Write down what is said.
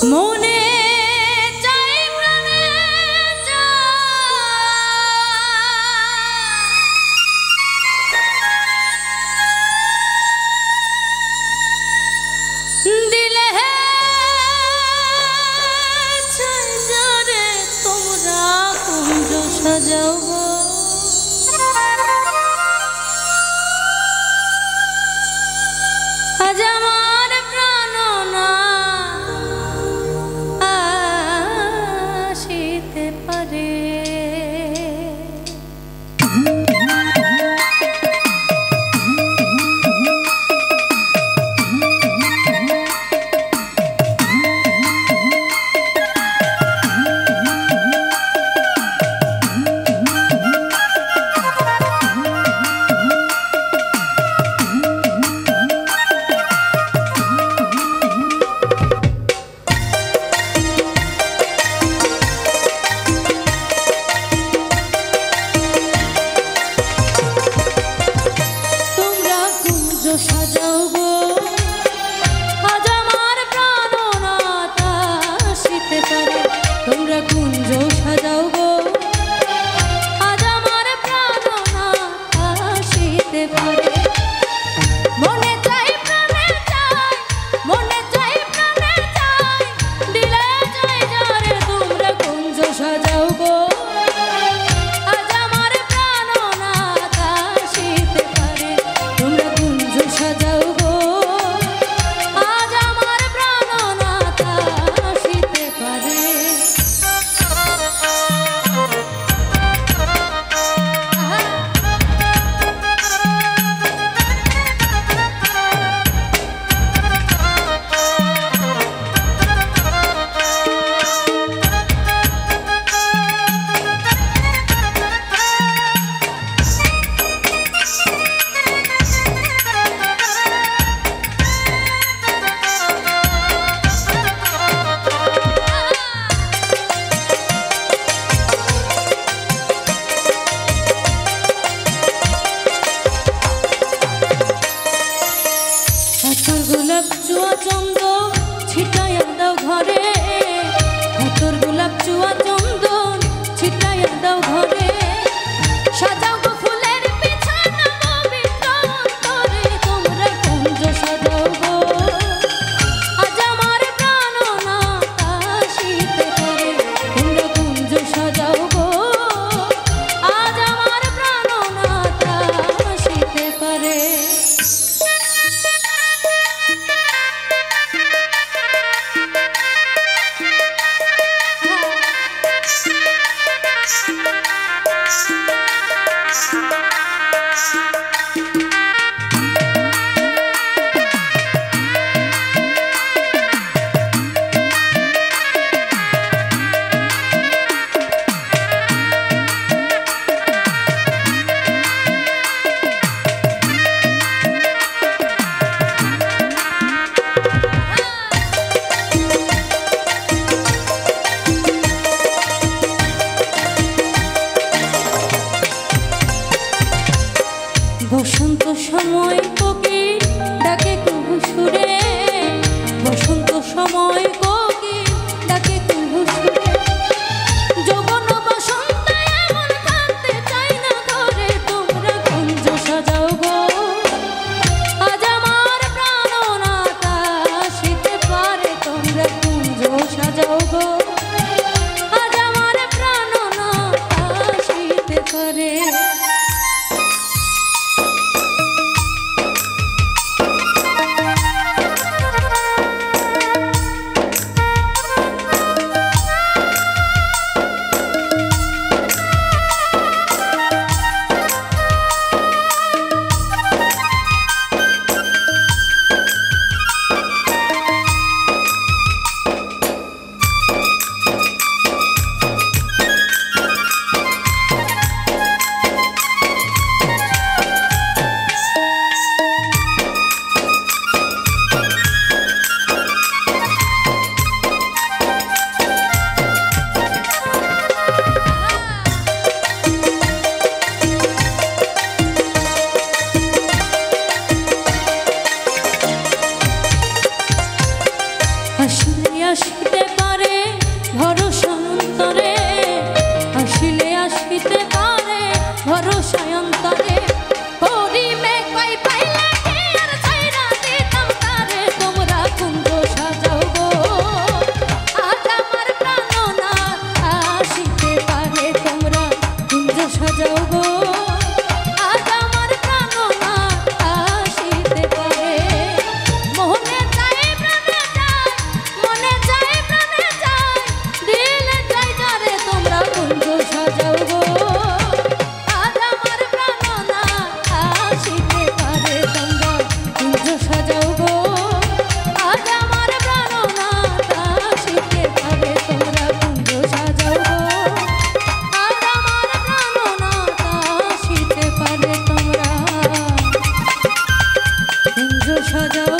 মনে চাই প্রাণে দিলে যারে তোমরা কুঞ্জ সাজাও আজ আমার প্রাণনা আসিতে পারে। সাজাও গো আজ আমার প্রাণনাথ আসিতে পারে। তোমরা কুঞ্জ সাজাও গো আজ আমার প্রাণনাথ আসিতে পারে। মনে চাই প্রাণে চাই, মনে চাই প্রাণে চাই, দিলে চাই যারে তোমরা কুঞ্জ সাজাও গো আজ আমার প্রাণনাথ আসিতে পারে। তোমরা কুঞ্জ সাজাও গো আজ আমার প্রাণনাথ আসিতে পারে। গোলাপ চুয়া চন্দন ছিটাইয়া দাও ঘরে, হাতর গোলাপ চুয়া চন্দন ছিটাইয়া দাও ঘরে। সাজাও গো ফুলের বিছানা পবিত্র অন্তরে, তোমরা কুঞ্জ সাজাও গো আজ আমার প্রাণনাথ আসিতে পারে। তোমরা কুঞ্জ সাজাও গো আজ আমার প্রাণনাথ আসিতে পারে। বসন্ত সময় কোকিল ডাকে কুহু সুরে, বসন্ত সময় কোকিল ডাকে কুহু সুরে। যৌবন বসন্ত এমন থাকতে চাই না ঘরে, তোমরা কুঞ্জ সাজাও গো আজ আমার প্রাণনাথ আসিতে পারে। তোমরা কুঞ্জ সাজাও গো আজ আমার প্রাণনাথ আসিতে পারে। বাজাও